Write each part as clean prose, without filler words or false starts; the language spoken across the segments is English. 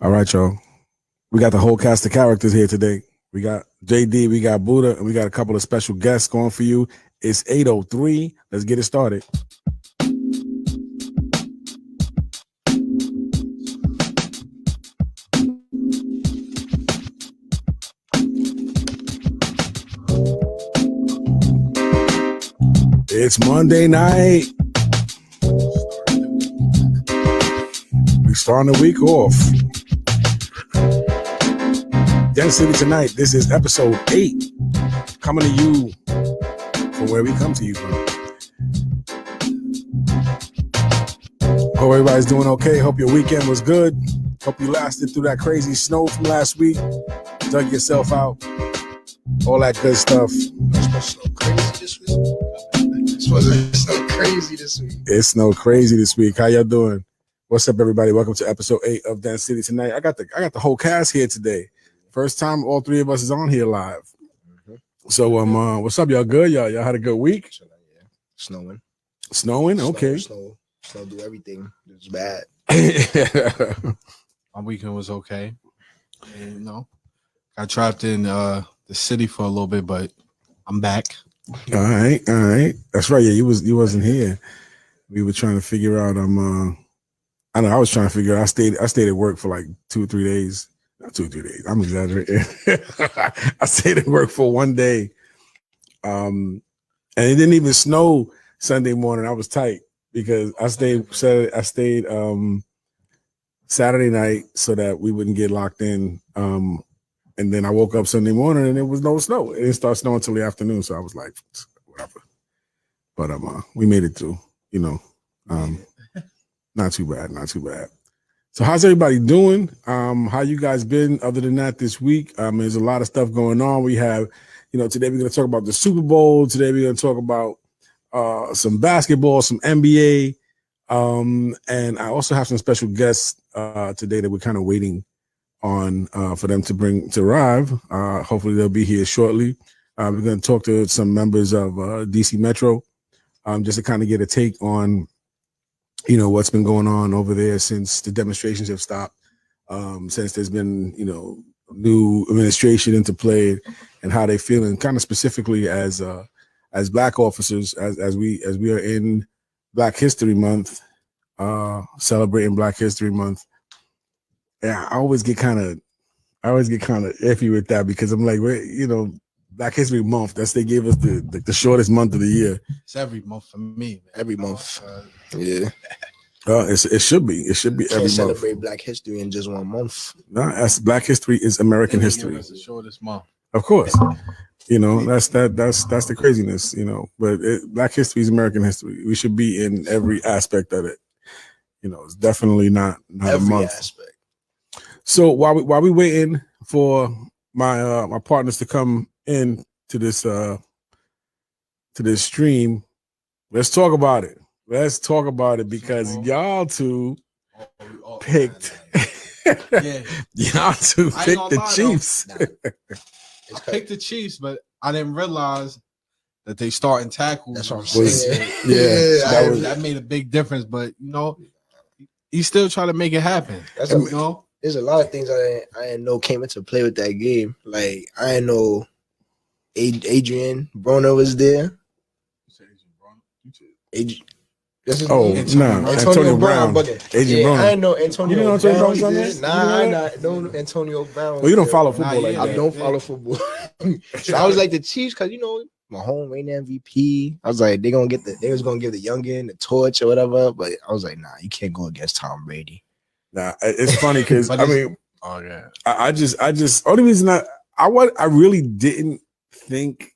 All right, y'all. We got the whole cast of characters here today. We got JD, we got Buddha, and we got a couple of special guests going for you. It's 8:03. Let's get it started. It's Monday night. We starting the week off. Den City Tonight. This is episode 8. Coming to you from where we come to you from. Hope everybody's doing okay. Hope your weekend was good. Hope you lasted through that crazy snow from last week. Dug yourself out. All that good stuff. It's supposed to snow crazy this week. It snowed crazy this week. How y'all doing? What's up, everybody? Welcome to episode 8 of Den City Tonight. I got the whole cast here today. First time all three of us is on here live. Mm-hmm. So what's up, y'all? Good? Y'all had a good week? Yeah. Snowing. Snowing? Okay. Snow do everything. It's bad. My weekend was okay. And, you know, got trapped in the city for a little bit, but I'm back. All right. That's right. Yeah, you wasn't here. We were trying to figure out. I know I was trying to figure out. I stayed at work for like 2 or 3 days. Not 2 or 3 days. I'm exaggerating. I stayed at work for one day. And it didn't even snow Sunday morning. I was tight because I stayed Saturday night so that we wouldn't get locked in. And then I woke up Sunday morning and there was no snow. It didn't start snowing until the afternoon. So I was like, whatever. But we made it through, you know. Not too bad. So how's everybody doing? How you guys been other than that this week? There's a lot of stuff going on. We have, today we're going to talk about the Super Bowl. Today we're going to talk about some basketball, some NBA. And I also have some special guests today that we're kind of waiting on for them to arrive. Hopefully they'll be here shortly. We're going to talk to some members of DC Metro just to kind of get a take on what's been going on over there since the demonstrations have stopped, since there's been, new administration into play, and how they feeling kind of specifically as Black officers, as we are in Black History Month, celebrating Black History Month. Yeah, I always get kind of iffy with that because I'm like, Black History Month. They gave us the shortest month of the year. It's every month for me. Every month. Yeah. It should be. It should be every month. Celebrate Black History in just 1 month. No, as Black History is American history. It's the shortest month. Of course. That's the craziness. But Black History is American history. We should be in every aspect of it. It's definitely not every a month. Aspect. So while we waiting for my partners to come in to this stream, let's talk about it. Let's talk about it because y'all two picked y'all two picked the Chiefs. I picked the Chiefs, but I didn't realize that they starting tackles. That's what I'm saying. That made a big difference. But he's still trying to make it happen. There's a lot of things I didn't know came into play with that game. Like I didn't know Adrian Broner was there. Antonio Brown. Adrian Broner. I didn't know Antonio Brown was there. Nah, I know Antonio Brown. Well, you don't follow football like that. I don't follow football. So I was like the Chiefs because Mahomes reigning MVP. I was like they was gonna give the youngin the torch or whatever. But I was like, nah, you can't go against Tom Brady. Nah, it's funny because I just only reason I really didn't think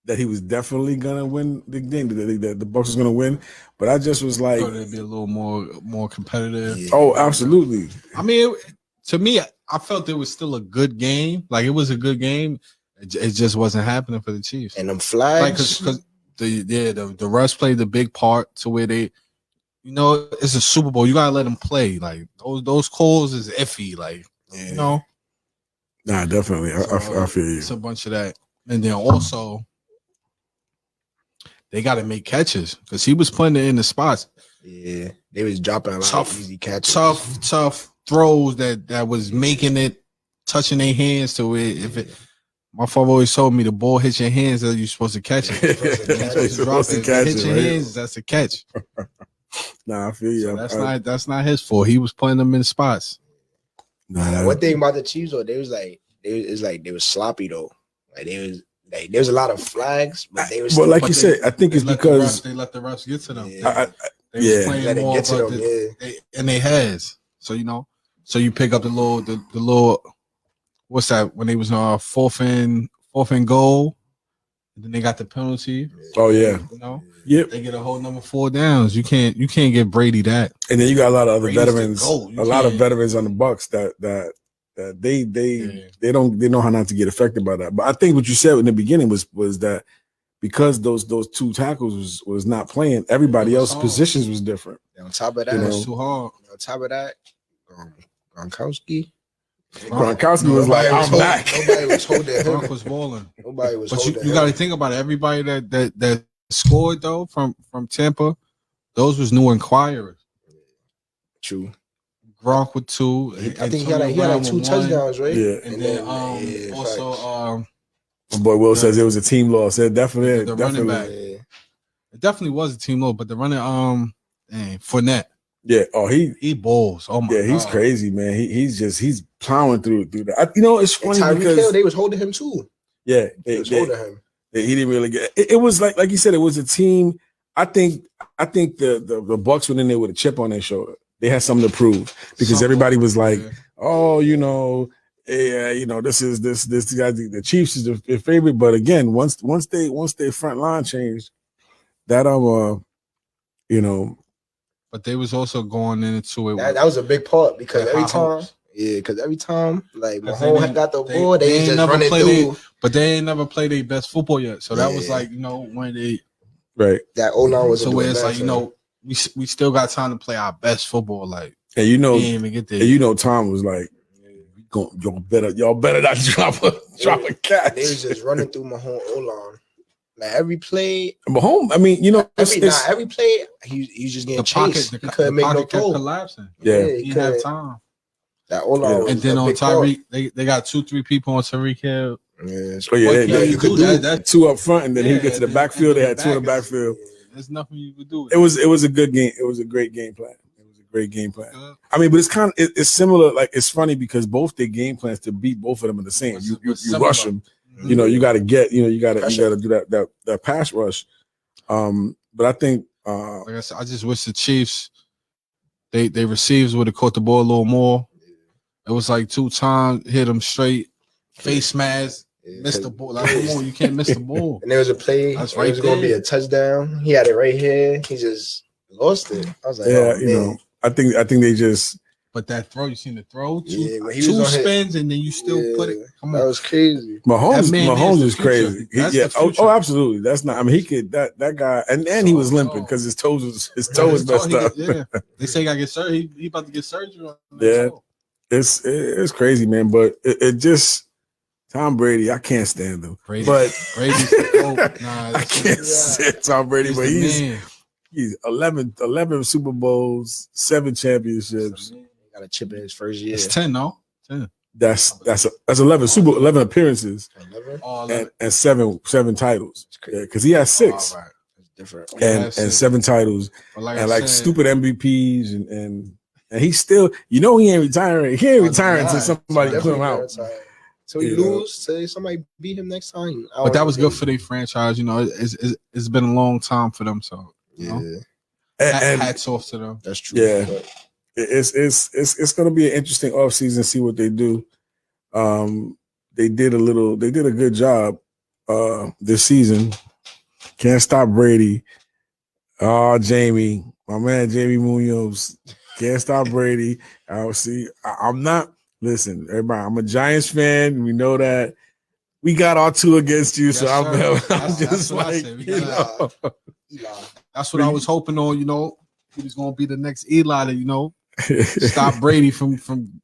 that he was definitely gonna win the game. The Bucs was gonna win, but I just was like, it'd be a little more competitive. Yeah. Oh, absolutely. To me, I felt it was still a good game. Like it was a good game. It just wasn't happening for the Chiefs. And them flags, because the refs played the big part to where they. It's a Super Bowl. You gotta let them play. Like those calls is iffy. Like Nah, definitely. I feel you. It's a bunch of that, and then also they got to make catches because he was putting it in the spots. Yeah, they was dropping a lot of easy catches. Tough throws that was making it touching their hands to it. If it, my father always told me the ball hits your hands, that you're supposed to catch it. You're supposed to catch hit it, your right? hands, that's a catch. Nah, I feel you. So that's not his fault. He was putting them in spots. Nah, One thing about the Chiefs though, they were sloppy though. Like there was a lot of flags, but they was. But like you said, I think it's because they let the refs get to them. Yeah. They was playing let it more get to about them. and they has. So so you pick up the little what's that when they was fourth and goal, and then they got the penalty. oh yeah, yep. They get a whole number 4 downs. You can't get Brady that. And then you got a lot of other Brady's veterans, a lot of veterans on the Bucks that they know how not to get affected by that. But I think what you said in the beginning was that because those 2 tackles was not playing, everybody else's positions was different. And on top of that, it was too hard. On top of that, Gronkowski was like, I'm back. Nobody was holding him. Gronk was balling. Nobody was But holding him. you got to think about it. Everybody that scored though from Tampa, those was new inquirers. True. Gronk with 2. I think he had like 2 touchdowns, right? Yeah. And then also my boy Will says it was a team loss. It definitely, the running back. Yeah. It definitely was a team loss, but the running Fournette. Yeah. Oh, he balls. Oh my. Yeah, he's God. crazy, man. He's plowing through that. It's funny because Hill, they was holding him too. Yeah, they was holding him. He didn't really get. It was like you said, it was a team. I think the Bucks went in there with a chip on their shoulder. They had something to prove because everybody was like, oh, this guy, the Chiefs is the favorite. But again, once their front line changed, that But they was also going into it. That was a big part because every time like Mahomes had got the ball, they just running through. But they ain't never played their best football yet. So that was like, when they that O-line was so where it's like, we still got time to play our best football. Like, and we didn't even get there. And Tom was like, y'all better not drop a catch. They was just running through Mahomes O-line. Like every play, Mahomes. I mean, every play, he's just getting chased. He couldn't make no throw. Collapsing. Yeah, he didn't have time. That O-line and then on Tyreek, they got 2-3 people on Tyreek Hill. You could do that 2 up front, and then he get to the backfield. They had 2 in the backfield. There's nothing you could do. It was a good game. It was a great game plan. Great game plan. I mean, but it's kind of it's similar. Like it's funny because both their game plans to beat both of them are the same. You rush them. Mm-hmm. You got to get. You got to do that pass rush. But I think, like I said, I just wish the Chiefs they receivers would have caught the ball a little more. It was like 2 times hit them straight face mask. Missed the ball. Like, come on, you can't miss the ball. And there was a play. It was going to be a touchdown. He had it right here. He just lost it. I was like, I think they just. But that throw, you seen the throw? 2 spins and then you still put it. Come on, that was crazy. Mahomes is crazy. Oh, absolutely. That's not. I mean, he could that guy, and he was limping because his toe was messed up. Yeah, they say he got to get surgery. He about to get surgery. It's crazy, man. But it just. Tom Brady, I can't stand him. Brady's I can't stand Tom Brady, but he's 11 Super Bowls, 7 championships. Got a chip in his first year. It's 10, no? 10. That's 11 appearances 11? and seven titles. Yeah, because he has 6. Right. It's different. And 7 titles. And stupid MVPs and he's still, he ain't retiring. He ain't retiring until somebody put him out. So he lose, say somebody beat him next time. But that was good for their franchise. It's been a long time for them. So and hats off to them. That's true. Yeah, it's going to be an interesting offseason. See what they do. They did a good job this season. Can't stop Brady. Oh, Jamie, my man, Jamie Munoz. Can't stop Brady. I'm not. Listen, everybody, I'm a Giants fan. We know that. We got our 2 against you, so I'm just like, That's what I was hoping on. He was going to be the next Eli to, stop Brady from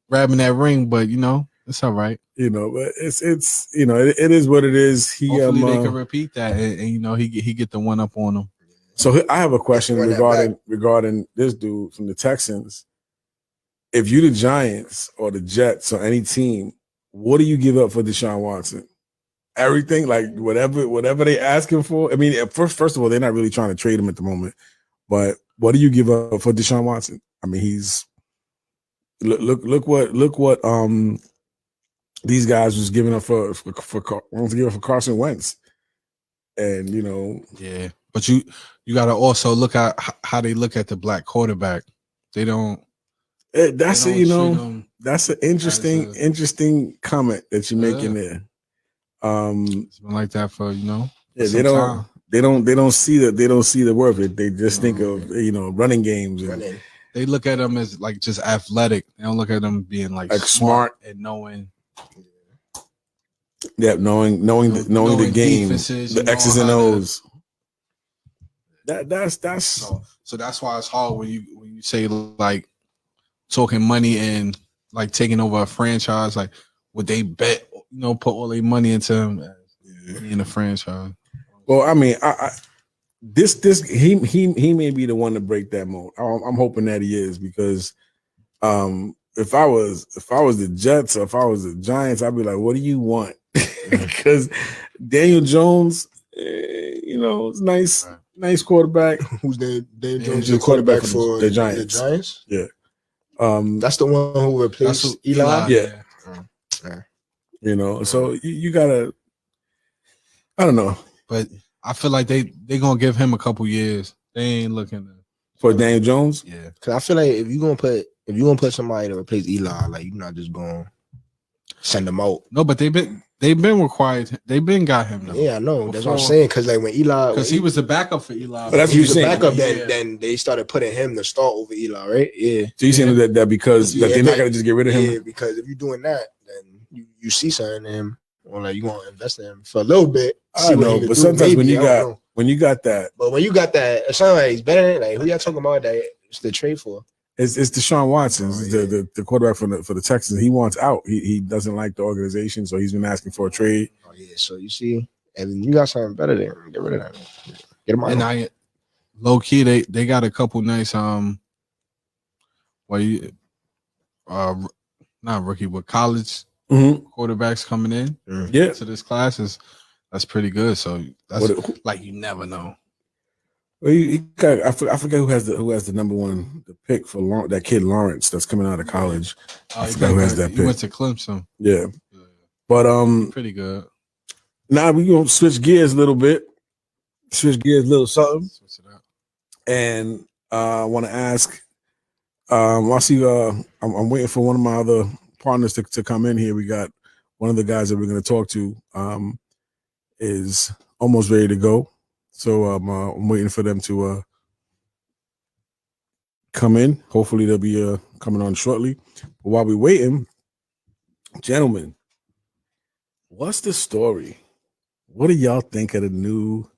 grabbing that ring. But it's all right. But it's it is what it is. Hopefully they can repeat that, and he get the one up on him. So I have a question regarding this dude from the Texans. if you the Giants or the Jets or any team, what do you give up for Deshaun Watson? Everything, like whatever they asking for. I mean, first of all, they're not really trying to trade him at the moment. But what do you give up for Deshaun Watson? I mean, he's look what these guys was giving up for Carson Wentz, and Yeah, but you got to also look at how they look at the black quarterback. They don't. That's they don't treat him that's an interesting comment that you're making there. It's been like that for yeah, they don't see the worth of it. They just think of running games. And they look at them as like just athletic. They don't look at them being like smart and knowing. Yeah, knowing the game, the X's and O's. That's so that's why it's hard when you say like talking money and like taking over a franchise. Like, would they bet? Put all their money into him in a franchise. Well, I mean, he may be the one to break that mold. I'm hoping that he is, because if I was the Jets or if I was the Giants, I'd be like, what do you want? Because Daniel Jones, it's nice quarterback. Who's Daniel Jones? The quarterback for the Giants. The Giants? Yeah. That's the one who replaced Eli. Yeah. So you gotta. I don't know, but I feel like they gonna give him a couple years. They ain't looking for Daniel Jones. Yeah, because I feel like if you gonna put somebody to replace Eli, like you're not just gonna send them out. No, but they've been required. They've been got him though. Yeah, I know. That's what I'm saying. Because like when Eli, because he was the backup for Eli. But that's he was the backup. Then they started putting him to start over Eli, right? Yeah. So you saying that because that they're not gonna just get rid of him? Yeah, because if you're doing that, then you see something in him, or like you want to invest in him for a little bit. I know, but sometimes when you got that, but when you got that, it sounds like he's better than like who y'all talking about that it's the trade for. It's Deshaun Watson, the quarterback for the Texans. He wants out. He doesn't like the organization, so he's been asking for a trade. Oh yeah, so you see, and you got something better than him. Get rid of that. Get him out. And low key, they got a couple nice not rookie but college quarterbacks coming in. Yeah, to this class that's pretty good. So that's like you never know. Well, I forget who has the number one pick for that kid Lawrence that's coming out of college. I forgot who has that pick. He went to Clemson. Yeah. But pretty good. Now we gonna switch gears a little bit. Switch gears a little something. Switch it up. And I want to ask. I see. I'm waiting for one of my other partners to come in here. We got one of the guys that we're going to talk to. Is almost ready to go. So I'm waiting for them to come in. Hopefully they'll be coming on shortly. But while we're waiting, gentlemen, what's the story? What do y'all think of the new?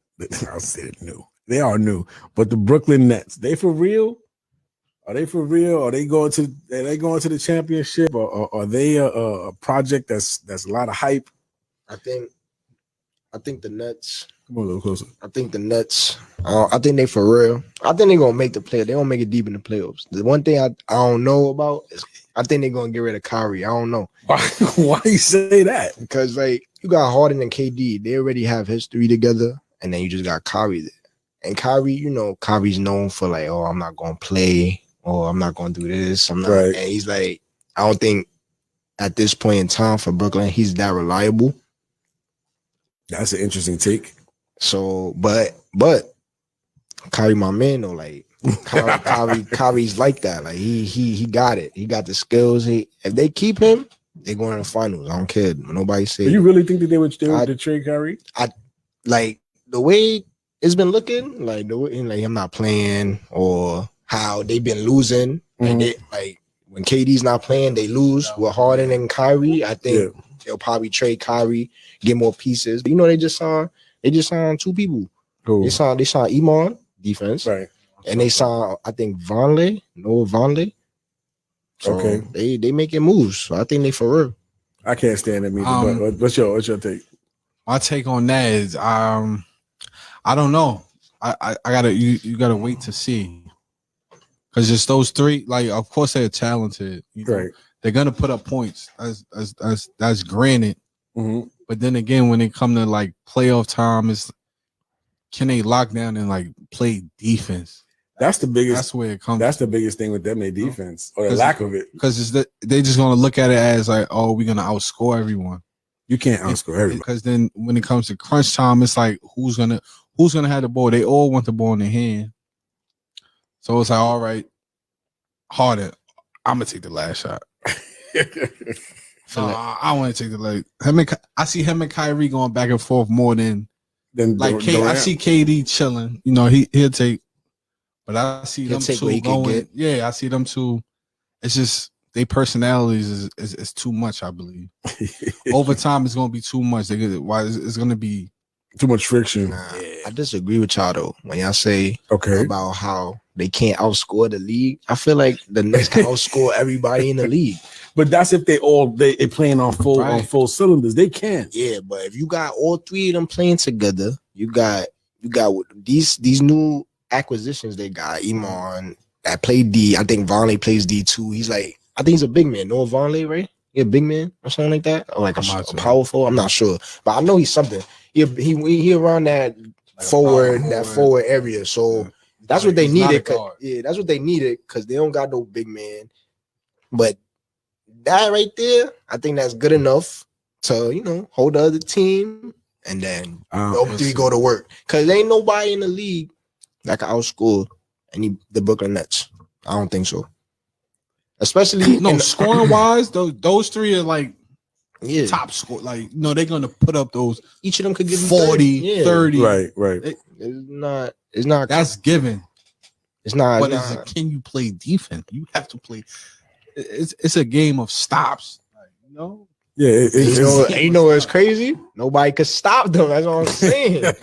I'll say it new. They are new, but the Brooklyn Nets. They for real? Are they for real? Are they going to the championship? Or are they a project that's a lot of hype? I think the Nets. Come on a little closer. I think the Nets. I think they for real. I think they're gonna make the play. They don't make it deep in the playoffs. The one thing I don't know about is I think they're gonna get rid of Kyrie. I don't know. Why you say that? Because like you got Harden and KD, they already have history together, and then you just got Kyrie there. And Kyrie, Kyrie's known for like, oh, I'm not gonna play, or I'm not gonna do this. I'm not. Right. And he's like, I don't think at this point in time for Brooklyn, he's that reliable. That's an interesting take. So, but Kyrie, my man, though, like Kyrie's like that. Like he got it. He got the skills. If they keep him, they're going to the finals. I don't care. Nobody say. Do you really think that they would trade Kyrie? I like the way it's been looking. Like the way like him not playing or how they've been losing. Like when KD's not playing, they lose with Harden and Kyrie. I think they'll probably trade Kyrie, get more pieces. But they just signed two people. Cool. They signed Iman, defense. Right. And they signed, I think, Noah Vonleh. So they making moves. So I think they for real. I can't stand them either. But what's your take? My take on that is I don't know. I gotta you gotta wait to see. Because just those three, like, of course they're talented. You know? Right. They're gonna put up points. That's granted. Mm-hmm. But then again, when it come to like playoff time, it's can they lock down and like play defense? That's the biggest. That's where it comes. That's the biggest thing with them, their defense or the lack of it. Because they just gonna look at it as like, oh, we're gonna outscore everyone. You can't outscore everybody. Because then when it comes to crunch time, it's like who's gonna have the ball? They all want the ball in their hand. So it's like, all right, Harden, I'm gonna take the last shot. I want to take the leg. I see him and Kyrie going back and forth more than like I see KD chilling. You know, he'll take, but I see them two going. Yeah, I see them two. It's just their personalities is too much. I believe over time it's gonna be too much. It's gonna be too much friction. Nah, I disagree with y'all though. When y'all say about how they can't outscore the league, I feel like the Knicks can outscore everybody in the league. But that's if they playing on full cylinders. They can. Yeah, but if you got all three of them playing together, you got these new acquisitions they got. Iman that played D. I think Vonleh plays D too. He's like, I think he's a big man. Noah Vonleh, right? He a big man or something like that, or like a powerful. I'm not sure, but I know he's something. He around that like forward area. So that's what they needed. That's what they needed because they don't got no big man. But that right there, I think that's good enough to hold the other team, and then three go to work. Because ain't nobody in the league that can outscore the Brooklyn Nets. I don't think so. Especially scoring wise, those three are like top score. Like they're gonna put up those. Each of them could give 40, 30. Right. It's not. That's given. It's not. But can you play defense? You have to play. It's a game of stops. Yeah, you know what's crazy? Nobody could stop them. That's what I'm saying.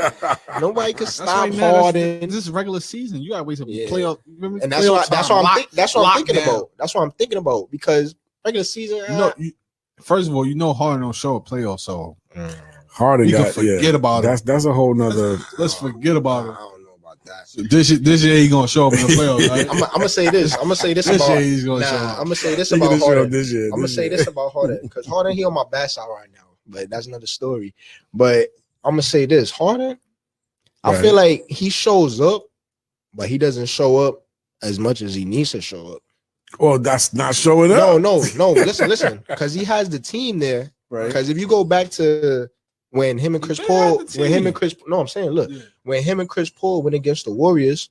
Nobody could stop Harden. This is regular season. You gotta wait to playoff. And that's what I'm thinking about. That's what I'm thinking about because regular season. First of all, Harden don't show a playoff, so Harden you can forget about it. That's a whole nother. Let's forget about it. I don't know about that. So this year he gonna show up in the playoffs. Right? I'm gonna say this. I'm gonna say this about. Year he's gonna show up. I'm gonna say this about Harden. I'm gonna say this about Harden because Harden he on my bad side right now, but that's another story. But I'm gonna say this, Harden. I feel like he shows up, but he doesn't show up as much as he needs to show up. Well, that's not showing up. No. Listen, because he has the team there. Right. Because if you go back to when him and Chris Paul, when him and Chris Paul went against the Warriors,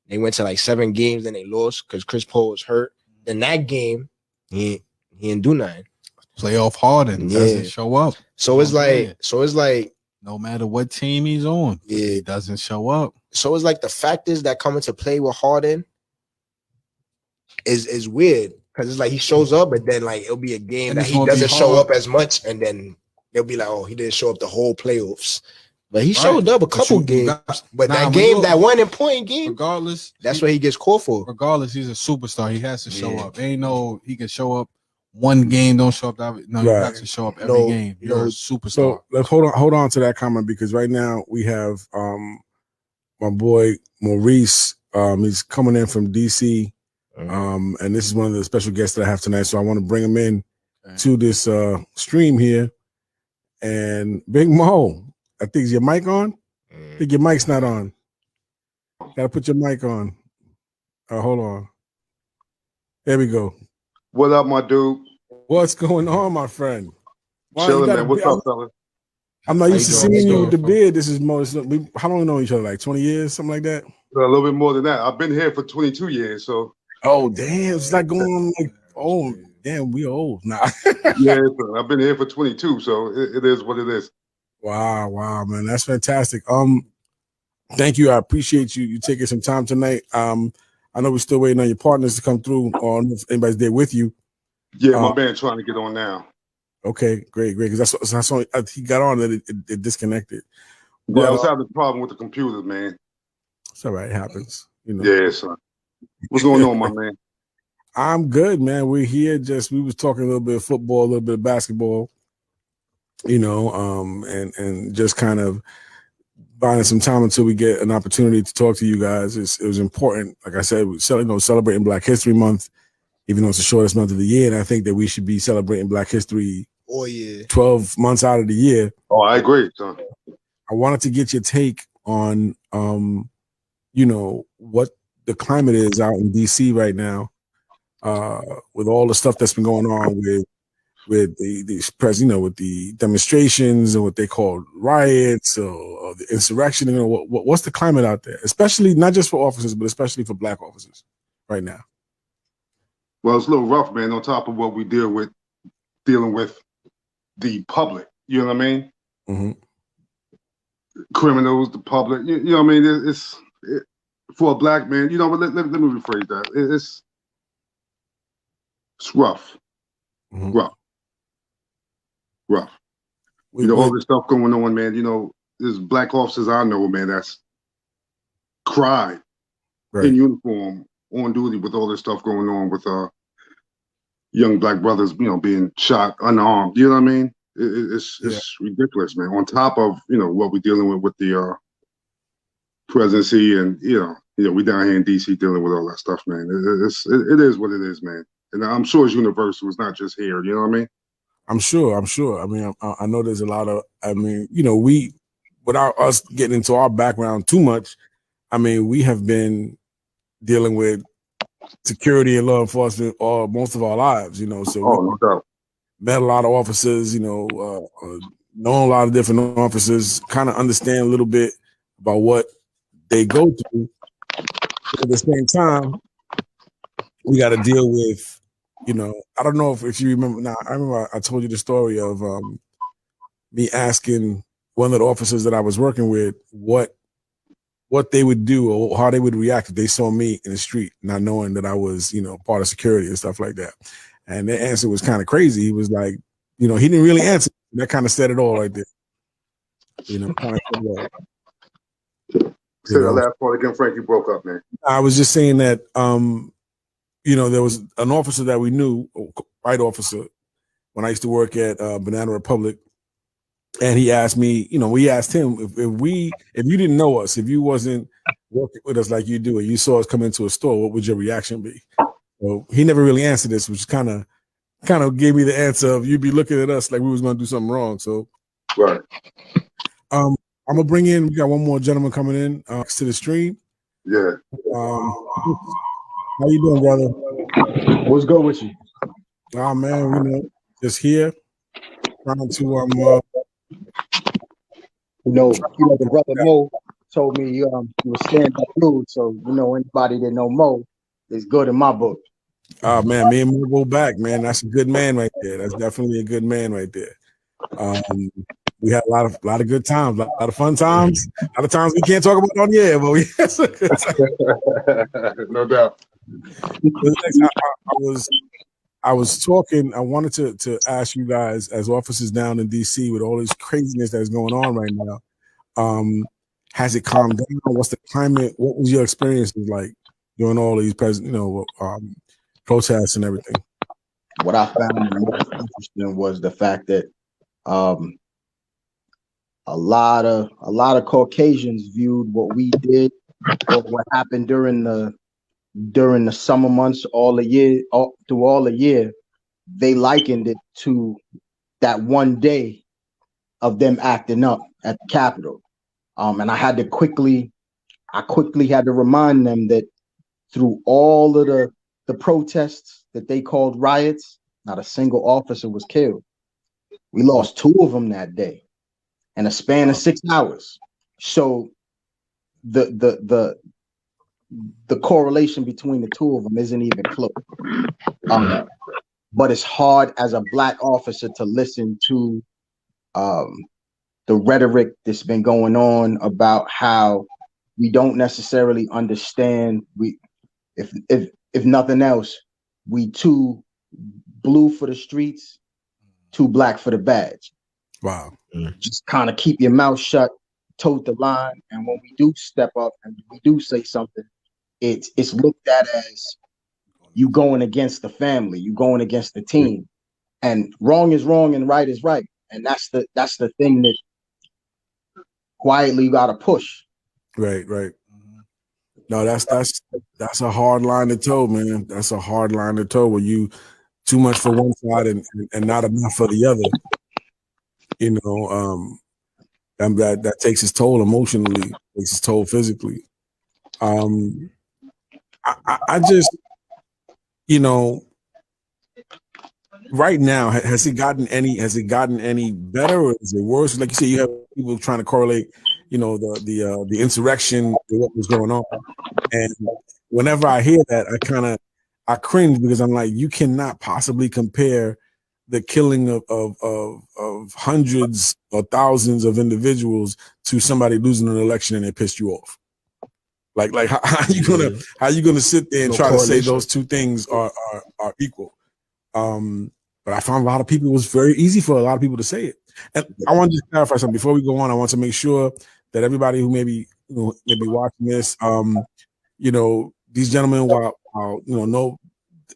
they went to like 7 games and they lost because Chris Paul was hurt. In that game, he didn't do nothing. Playoff Harden doesn't show up. So it's like no matter what team he's on, he doesn't show up. So it's like the factors that come into play with Harden is weird because it's like he shows up, but then like it'll be a game that he doesn't show up as much, and then they'll be like, oh, he didn't show up the whole playoffs. But he showed up a couple games. But that 1 point game, regardless, that's what he gets called for. Regardless, he's a superstar. He has to show up. Ain't no he can show up one game, don't show up. You have to show up every game. You're a superstar. So let's hold on to that comment because right now we have my boy Maurice. He's coming in from DC. And this is one of the special guests that I have tonight. So I want to bring him in to this stream here. And Big Mo, I think is your mic on? I think your mic's not on. Gotta put your mic on. Hold on. There we go. What up, my dude? What's going on, my friend? Chilling, man. What's up, fella? I'm not used to seeing you with the beard. This is Mo. How long we know each other? Like 20 years, something like that? A little bit more than that. I've been here for 22 years, so. Oh, damn. It's like going on like, oh, damn, we old now. Yeah, I've been here for 22, so it is what it is. Wow, man. That's fantastic. Thank you. I appreciate you taking some time tonight. I know we're still waiting on your partners to come through, or if anybody's there with you. Yeah, my band trying to get on now. Okay, great. Because that's all he got on that it disconnected. Yeah, I was having a problem with the computer, man. It's all right. It happens. Yeah, son. What's going on, my man? I'm good, man. We're here. We was talking a little bit of football, a little bit of basketball, and just kind of buying some time until we get an opportunity to talk to you guys. It was important. Like I said, celebrating Black History Month, even though it's the shortest month of the year. And I think that we should be celebrating Black History 12 months out of the year. Oh, I agree, son. I wanted to get your take on, what the climate is out in DC right now, with all the stuff that's been going on with the demonstrations and what they call riots or the insurrection. What's the climate out there, especially not just for officers, but especially for Black officers right now? Well, it's a little rough, man. On top of what we dealing with the public, you know what I mean? Mm-hmm. Criminals, the public, you know what I mean? It's for a Black man, you know. But let me rephrase that. It's rough, Mm-hmm. rough. All this stuff going on, man. You know, there's Black officers I know, man, that's cried in uniform on duty with all this stuff going on with young Black brothers, being shot unarmed. You know what I mean? It's ridiculous, man. On top of what we're dealing with the presidency, and we down here in DC dealing with all that stuff, man. It is what it is, man. And I'm sure it's universal. It's not just here. You know what I mean? I'm sure. I mean, I know there's a lot of. I mean, we, without us getting into our background too much, I mean, we have been dealing with security and law enforcement most of our lives. So no doubt. Met a lot of officers. Know a lot of different officers. Kind of understand a little bit about what they go through. But at the same time, we got to deal with. I don't know if you remember. Now, I remember I told you the story of me asking one of the officers that I was working with what they would do or how they would react if they saw me in the street, not knowing that I was, part of security and stuff like that. And their answer was kind of crazy. He was like, he didn't really answer. That kind of said it all right there. Kind of said it all. Say the last part again, Frank. You broke up, man. I was just saying that. There was an officer that we knew, a white officer, when I used to work at Banana Republic, and he asked me, we asked him if you didn't know us, if you wasn't working with us like you do, and you saw us come into a store, what would your reaction be? So he never really answered this, which kind of gave me the answer of you'd be looking at us like we was going to do something wrong. So, right. I'm gonna bring in. We got one more gentleman coming in to the stream. Yeah. How you doing, brother? What's good with you? Oh man, just here trying to the brother Mo told me you was stand-up dude, so anybody that know Mo is good in my book. Oh man, me and Mo go back, man. That's a good man right there. That's definitely a good man right there. We had a lot of good times, a lot of fun times, a lot of times we can't talk about on the air, but we had some good times. No doubt. I was talking. I wanted to ask you guys, as officers down in DC, with all this craziness that's going on right now, has it calmed down? What's the climate? What was your experiences like during all these protests and everything? What I found most interesting was the fact that a lot of Caucasians viewed what we did or what happened during the summer months through all the year. They likened it to that one day of them acting up at the Capitol. And I quickly had to remind them that through all of the protests that they called riots, not a single officer was killed. We lost 2 of them that day in a span of 6 hours. So the correlation between the 2 of them isn't even close. But it's hard as a Black officer to listen to the rhetoric that's been going on about how we don't necessarily understand. If nothing else, we too blue for the streets, too Black for the badge. Wow. Just kind of keep your mouth shut, tote the line, and when we do step up and we do say something, it's looked at as you going against the family, you going against the team, and wrong is wrong and right is right, and that's the thing that quietly you got to push. Right. No, that's a hard line to toe, man. That's a hard line to toe when you too much for one side and not enough for the other. You know, and that takes its toll emotionally, takes its toll physically. I just, you know, right now, has it gotten any better or is it worse? Like you said, you have people trying to correlate, you know, the insurrection to what was going on. And whenever I hear that, I cringe because I'm like, you cannot possibly compare the killing of hundreds or thousands of individuals to somebody losing an election and it pissed you off. Like how are you gonna sit there and try to say those two things are equal? But I found a lot of people, it was very easy for a lot of people to say it. And I want to just clarify something before we go on. I want to make sure that everybody who may be watching this, you know, these gentlemen, while you know,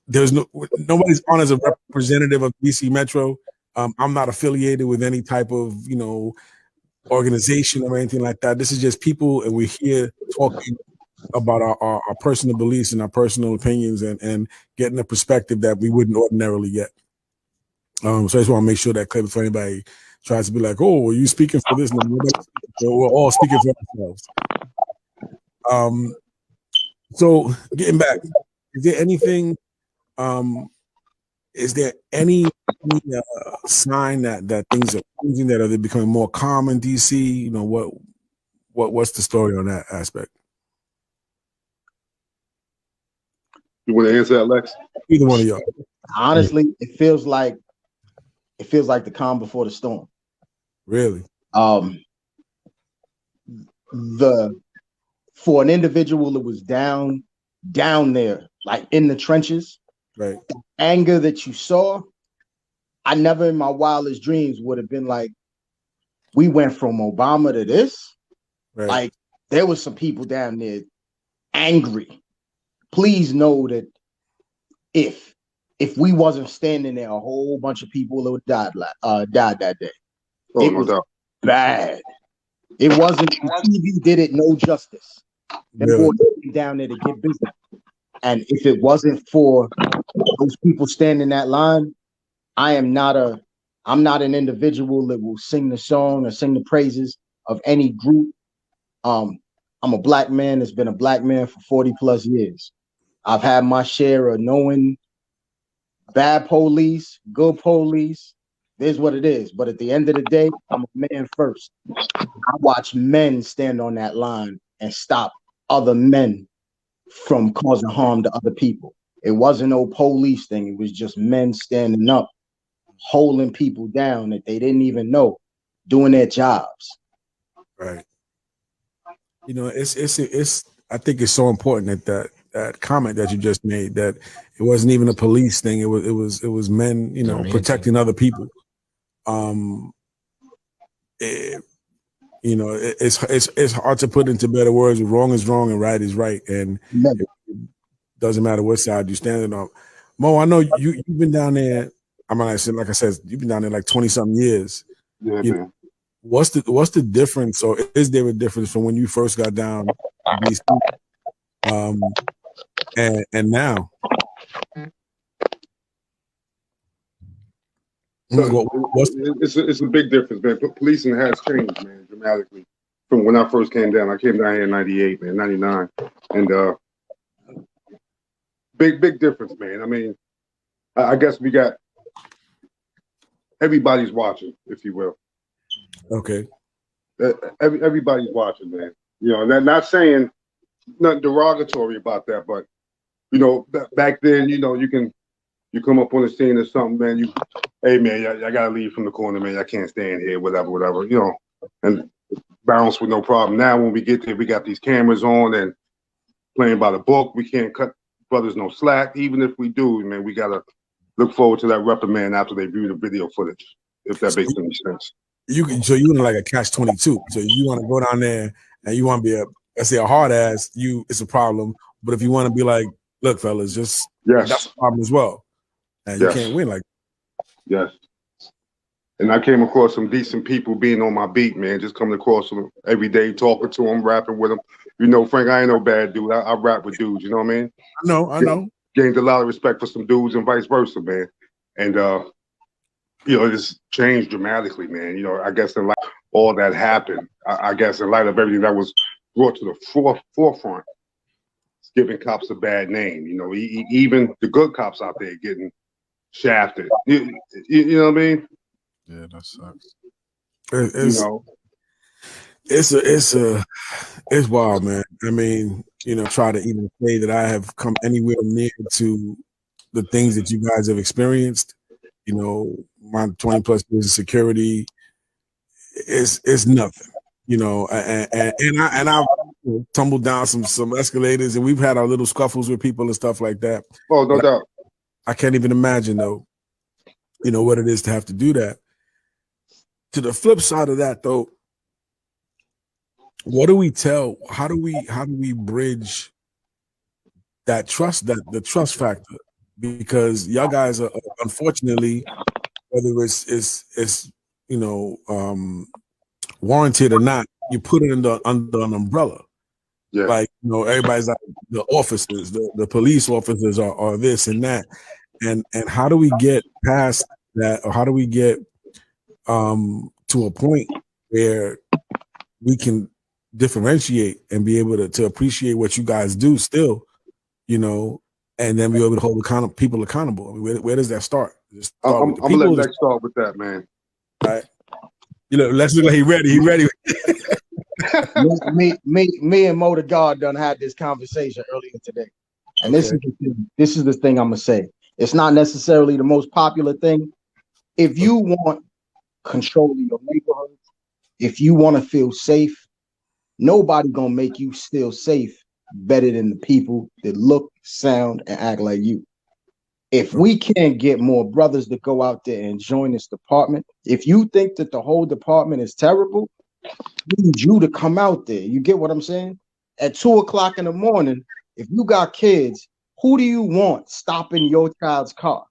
nobody's on as a representative of DC Metro. I'm not affiliated with any type of, you know, organization or anything like that. This is just people, and we're here talking about our personal beliefs and our personal opinions and getting a perspective that we wouldn't ordinarily get. So I just want to make sure that clear before anybody tries to be like, "Oh, are you speaking for this?" No, we're all speaking for ourselves. So getting back, is there anything? Is there any sign that things are changing, that are becoming more calm in DC? You know, what's the story on that aspect? You want to answer that, Lex? Either one of y'all. Honestly, it feels like the calm before the storm. Really? For an individual that was down there, like in the trenches, right? The anger that you saw, I never in my wildest dreams would have been like, we went from Obama to this. Right. Like there was some people down there angry. Please know that if we wasn't standing there, a whole bunch of people would have died that day. Oh, it no was doubt. Bad. It wasn't. TV did it no justice. Them really? boys came down there to get busy. And if it wasn't for those people standing in that line, I'm not an individual that will sing the song or sing the praises of any group. I'm a black man that's been a black man for 40 plus years. I've had my share of knowing bad police, good police. There's what it is. But at the end of the day, I'm a man first. I watch men stand on that line and stop other men from causing harm to other people. It wasn't no police thing. It was just men standing up, holding people down that they didn't even know, doing their jobs. Right. You know, it's I think it's so important that comment that you just made, that it wasn't even a police thing. It was men, you know, protecting other people. You know, it's hard to put into better words. Wrong is wrong and right is right, and it doesn't matter what side you're standing on. Mo, I know you've been down there. I mean, like I said, you've been down there like 20-something years. Yeah, man. What's the difference, or is there a difference from when you first got down to DC, and now? So it's a big difference, man. Policing has changed, man, dramatically from when I first came down. I came down here in '98, man, '99, and big difference, man. I mean, I guess we got everybody's watching, if you will. Okay. Everybody's watching, man. You know, and I'm not saying nothing derogatory about that, but you know, back then, you know, you come up on the scene or something, man. Hey, man, I gotta leave from the corner, man. I can't stand here, whatever, you know, and bounce with no problem. Now, when we get there, we got these cameras on and playing by the book. We can't cut brothers no slack. Even if we do, man, we gotta look forward to that reprimand after they view the video footage, if that makes any sense. You're in like a catch-22. So you want to go down there and you want to be let's say a hard ass, it's a problem. But if you want to be like, look, fellas, that's a problem as well. And you can't win like that. Yes. And I came across some decent people being on my beat, man. Just coming across them every day, talking to them, rapping with them. You know, Frank, I ain't no bad dude. I rap with dudes. You know what I mean? I know. Gained a lot of respect for some dudes and vice versa, man. And you know, it's changed dramatically, man. You know, I guess in light of all that happened, I guess in light of everything that was brought to the forefront, it's giving cops a bad name. You know, even the good cops out there getting shafted. You know what I mean? Yeah, that sucks. It's wild, man. I mean, you know, try to even say that I have come anywhere near to the things that you guys have experienced. You know, my 20 plus years of security is nothing. You know, and I've tumbled down some escalators, and we've had our little scuffles with people and stuff like that. Oh, no doubt. I can't even imagine though, you know, what it is to have to do that. To the flip side of that, though, what do we tell? How do we bridge that trust, the trust factor? Because y'all guys are, unfortunately, whether it's you know warranted or not, you put it under an umbrella. Yeah. Like, you know, everybody's like the officers, the police officers are this and that, and how do we get past that, or how do we get to a point where we can differentiate and be able to appreciate what you guys do still, you know, and then be able to hold people accountable? I mean, where does that start? I'm gonna let Lex start with that, man. All right. You know, Lex look like he ready. He ready. me and Mo the God done had this conversation earlier today. And this is the thing I'm gonna say. It's not necessarily the most popular thing. If you want control of your neighborhood, if you want to feel safe, nobody gonna make you feel safe better than the people that look, sound, and act like you. If we can't get more brothers to go out there and join this department, if you think that the whole department is terrible, we need you to come out there. You get what I'm saying? At 2 o'clock in the morning, if you got kids, who do you want stopping your child's car?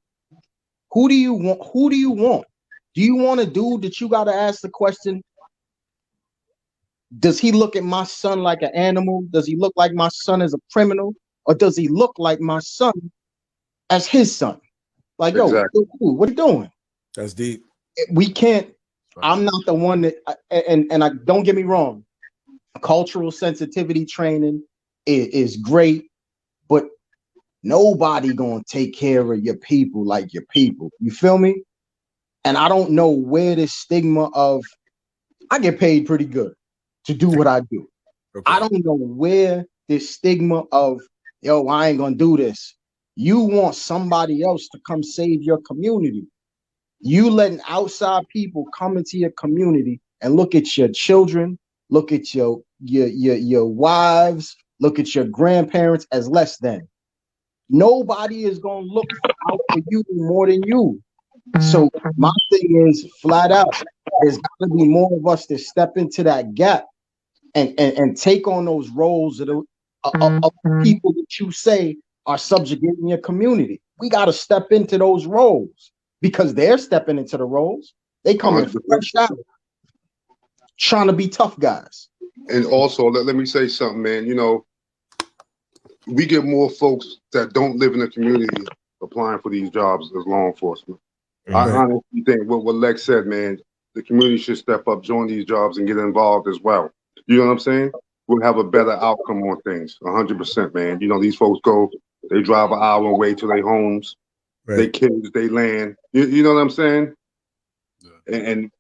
Who do you want? Who do you want? Do you want a dude that you got to ask the question, does he look at my son like an animal? Does he look like my son as a criminal? Or does he look like my son as his son? Like, yo, dude, what are you doing? That's deep. We can't. I'm not the one that, and I don't get me wrong, cultural sensitivity training is great, but nobody gonna take care of your people like your people. You feel me? And I don't know where this stigma of, I get paid pretty good to do what I do. Okay. I don't know where this stigma of, yo, I ain't gonna do this. You want somebody else to come save your community. You letting outside people come into your community and look at your children, look at your wives, look at your grandparents as less than. Nobody is gonna look out for you more than you. So my thing is flat out, there's got to be more of us that step into that gap and take on those roles of people that you say are subjugating your community. We got to step into those roles because they're stepping into the roles. They coming fresh out, trying to be tough guys. And also, let me say something, man. You know, we get more folks that don't live in the community applying for these jobs as law enforcement. I honestly think what Lex said, man, the community should step up, join these jobs, and get involved as well. You know what I'm saying? We'll have a better outcome on things, 100%, man. You know, these folks go, they drive an hour away to their homes, they kids, they land. You know what I'm saying? Yeah. And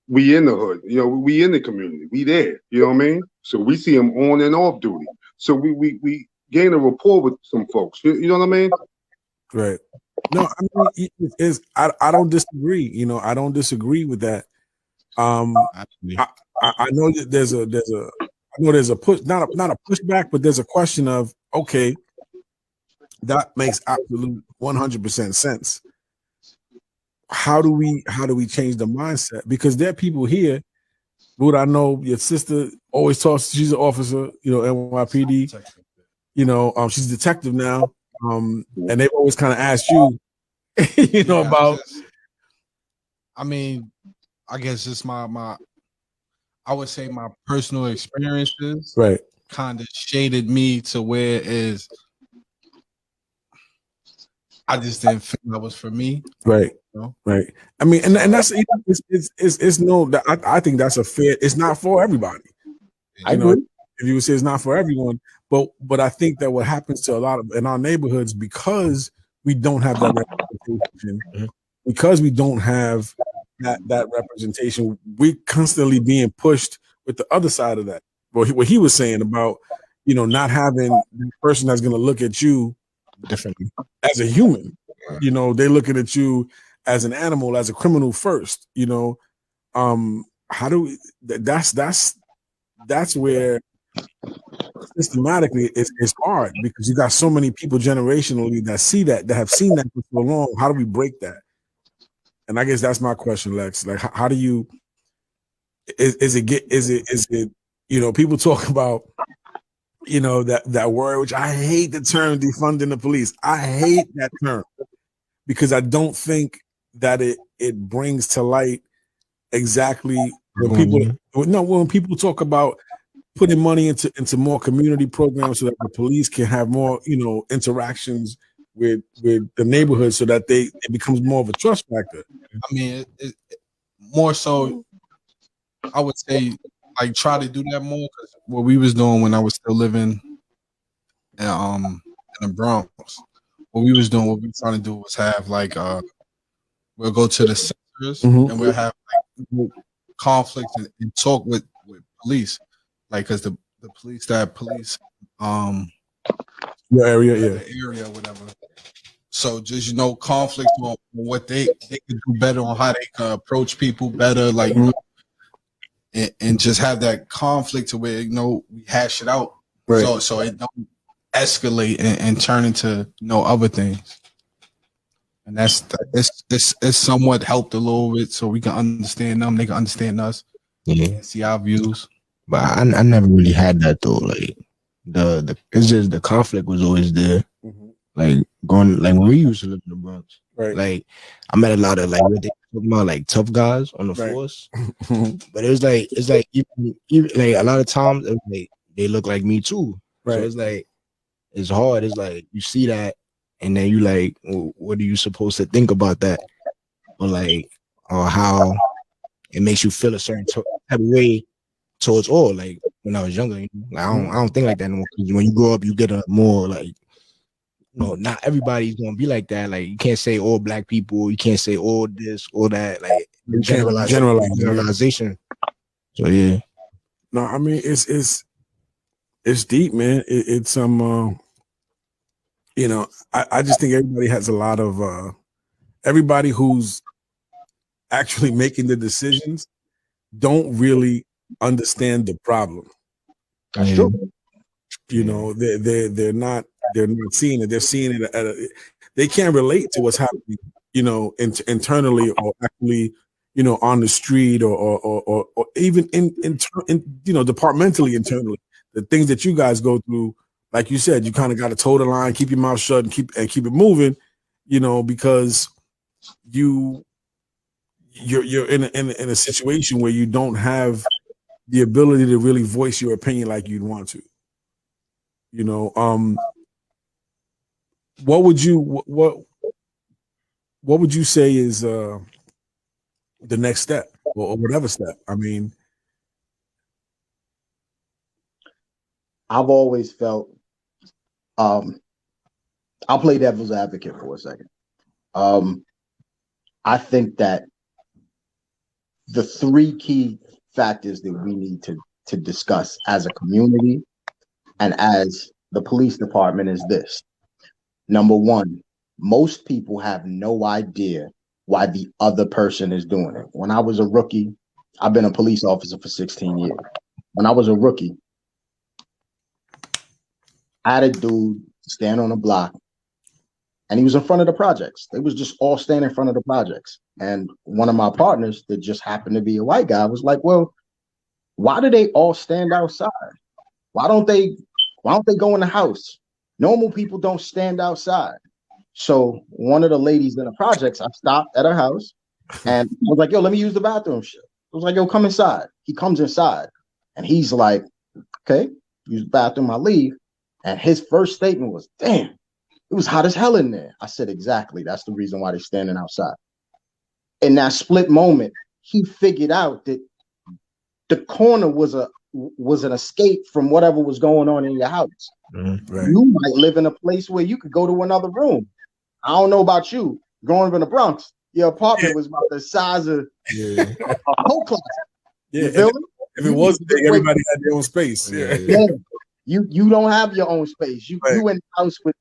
we in the hood, you know, we in the community, we there. You know what I mean? So we see them on and off duty. So we gain a rapport with some folks. You know what I mean? Right. No, I mean, I don't disagree. You know, I don't disagree with that. I know that there's a push, not a pushback, but there's a question of, okay, that makes absolute 100% sense. How do we change the mindset? Because there are people here. Would I know your sister always talks? She's an officer, you know, NYPD. You know, she's a detective now. And they've always kind of asked you, you know, about. I mean, I guess just my I would say my personal experiences Right. kind of shaded me to where is I just didn't feel that was for me. Right. You know? Right. I mean, and that's it's no. I think that's a fair. It's not for everybody. I You know, agree. if you would say it's not for everyone, but I think that what happens to a lot of in our neighborhoods because we don't have that representation, because we don't have that representation, we constantly being pushed with the other side of that. What he was saying about not having the person that's going to look at you Differently. as a human. They're looking at you as an animal, as a criminal first. How do we? That's where systematically it's hard because you got so many people generationally that have seen that for so long. How do we break that? And I guess that's my question, Lex. Like, how do you? Is it? People talk about that word, which I hate the term defunding the police. I hate that term because I don't think that it brings to light exactly when people talk about putting money into more community programs so that the police can have more interactions with the neighborhood so that it becomes more of a trust factor. I mean, it more so, I would say, like, try to do that more because what we was doing when I was still living in the Bronx, what we were trying to do was have like we'll go to the centers and we'll have like conflicts and talk with police, like because the police your area, the area, whatever. So just conflict on what they can do better, on how they can approach people better, like and just have that conflict to where we hash it out, right. So it don't escalate and turn into other things. And it's somewhat helped a little bit, so we can understand them, they can understand us, and see our views. But I never really had that though. Like it's just the conflict was always there. Like when we used to live in the Bronx, right? Like I met a lot of what they talking about, like tough guys on the force. But it's like even like a lot of times it was like they look like me too. Right. So it's like it's hard. It's like you see that, and then you like, well, what are you supposed to think about that, or how it makes you feel a certain type of way towards all. Like when I was younger, I don't think like that anymore. Because when you grow up, you get a more like, not everybody's gonna be like that. Like you can't say all black people, you can't say all this, all that. Like generalization. So yeah. No, I mean it's deep, man. It's I just think everybody has a lot of everybody who's actually making the decisions don't really understand the problem. That's true. They're not seeing it. They're seeing it they can't relate to what's happening, internally or actually, on the street or even in departmentally internally. The things that you guys go through, like you said, you kind of got to toe the line, keep your mouth shut, and keep it moving, because you're in a situation where you don't have the ability to really voice your opinion like you'd want to. What would you say is the next step or whatever step? I mean, I've always felt I'll play devil's advocate for a second. I think that the three key factors that we need to discuss as a community and as the police department is this. Number one, most people have no idea why the other person is doing it. When I was a rookie, I've been a police officer for 16 years. When I was a rookie, I had a dude stand on a block and he was in front of the projects. They was just all standing in front of the projects. And one of my partners that just happened to be a white guy was like, well, why do they all stand outside? Why don't they go in the house? Normal people don't stand outside. So one of the ladies in the projects, I stopped at her house And I was like, yo, let me use the bathroom shit. I was like, yo, come inside. He comes inside and he's like, okay, use the bathroom, I leave. And his first statement was, damn, it was hot as hell in there. I said, exactly. That's the reason why they're standing outside. In that split moment, he figured out that the corner was an escape from whatever was going on in your house. Right. You might live in a place where you could go to another room. I don't know about you. Growing up in the Bronx, your apartment was about the size of a whole closet. Yeah. You feel me? If it was big, everybody had their own space. Yeah. You don't have your own space. You in the house with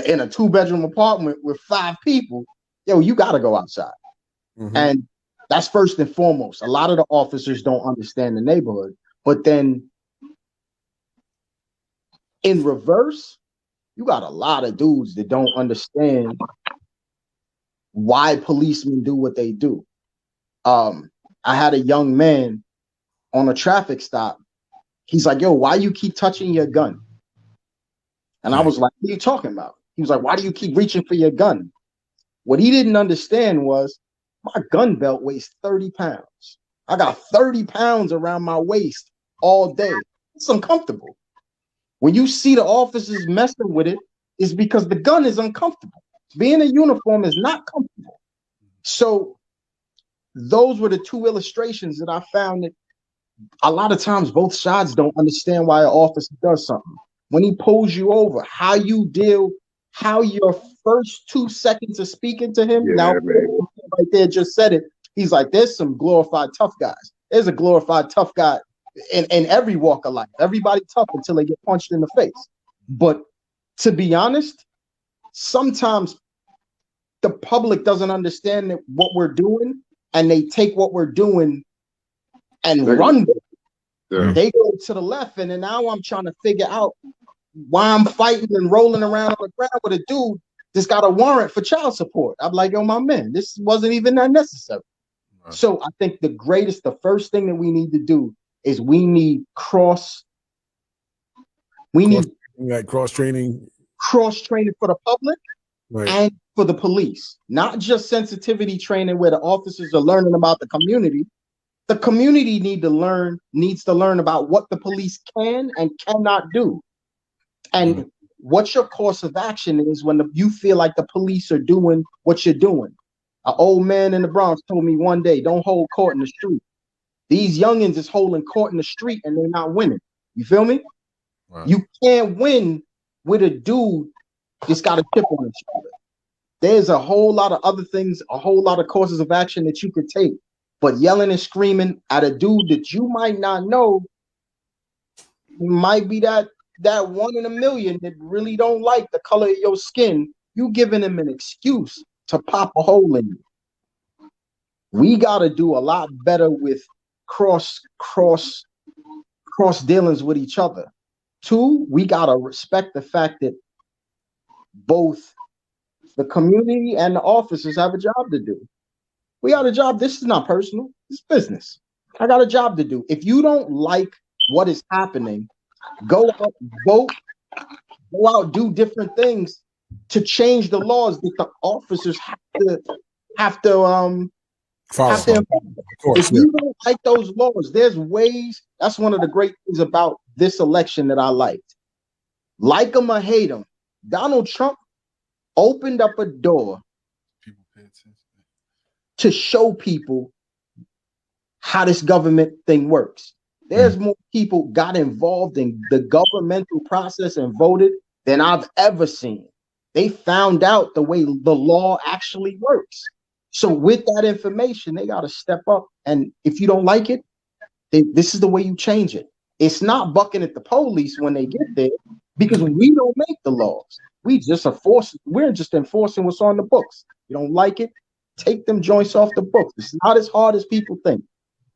in a 2-bedroom apartment with 5 people. Yo, you got to go outside. And that's first and foremost. A lot of the officers don't understand the neighborhood, but then in reverse, you got a lot of dudes that don't understand why policemen do what they do. I had a young man on a traffic stop. He's like, yo, why you keep touching your gun? And I was like, what are you talking about? He was like, why do you keep reaching for your gun? What he didn't understand was my gun belt weighs 30 pounds. I got 30 pounds around my waist all day. It's uncomfortable. When you see the officers messing with it, it's because the gun is uncomfortable. Being a uniform is not comfortable. So those were the 2 illustrations that I found that a lot of times both sides don't understand why an officer does something. When he pulls you over, how your first 2 seconds of speaking to him, now right there just said it. He's like, there's some glorified tough guys. There's a glorified tough guy in every walk of life. Everybody tough until they get punched in the face. But to be honest, sometimes the public doesn't understand what we're doing, and they take what we're doing and run with it. Yeah. They go to the left, and then now I'm trying to figure out why I'm fighting and rolling around on the ground with a dude that's got a warrant for child support. I'm like, yo, my man, this wasn't even that necessary. Right. So I think the first thing that we need to do is we need cross training for the public, right, and for the police. Not just sensitivity training where the officers are learning about the community. The community needs to learn about what the police can and cannot do. And what your course of action is when you feel like the police are doing what you're doing. An old man in the Bronx told me one day, don't hold court in the street. These youngins is holding court in the street and they're not winning. You feel me? Right. You can't win with a dude that's got a chip on his shoulder. There's a whole lot of other things, a whole lot of courses of action that you could take. But yelling and screaming at a dude that you might not know, might be that 1 in a million that really don't like the color of your skin, you giving him an excuse to pop a hole in you. We got to do a lot better with cross dealings with each other. 2, we got to respect the fact that both the community and the officers have a job to do. We got a job. This is not personal. It's business. I got a job to do. If you don't like what is happening, go out, do different things to change the laws that the officers have to follow. If you don't like those laws, there's ways. That's one of the great things about this election that I liked. Like them or hate them, Donald Trump opened up a door to show people how this government thing works. There's more people got involved in the governmental process and voted than I've ever seen. They found out the way the law actually works. So with that information, they got to step up. And if you don't like it, this is the way you change it. It's not bucking at the police when they get there, because we don't make the laws. We're just enforcing what's on the books. You don't like it, take them joints off the books. It's not as hard as people think.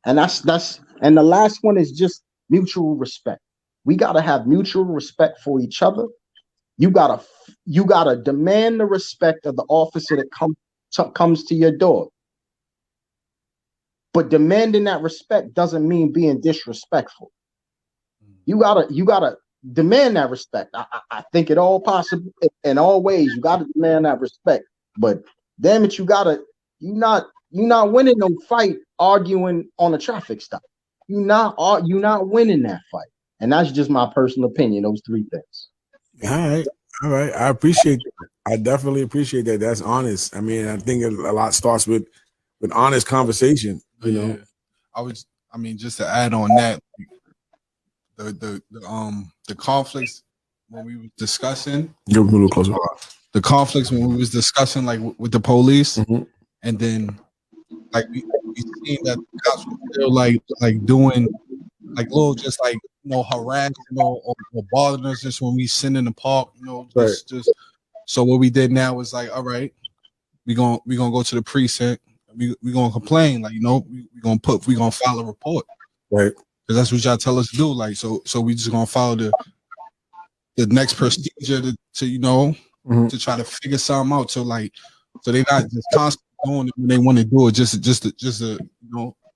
And and the last one is just mutual respect. We got to have mutual respect for each other. You gotta demand the respect of the officer that comes to your door. But demanding that respect doesn't mean being disrespectful. You gotta demand that respect. I think it all possible in all ways. You gotta demand that respect. But damn it, you're not You're not winning no fight arguing on a traffic stop. You're not winning that fight. And that's just my personal opinion, those three things. All right. I appreciate that. I definitely appreciate that. That's honest. I mean, I think a lot starts with honest conversation, you know. Just to add on that, the conflicts when we were discussing, Get a little closer. The conflicts when we was discussing like with the police, and then like we seen that the cops were still like doing like little just like harassing or bothering us just when we sit in the park, just so what we did now was like, all right, we gonna go to the precinct, we gonna complain, like we gonna file a report, right? Because that's what y'all tell us to do, like so we just gonna follow the next procedure to try to figure something out, so they not just constantly doing it when they want to do it, just to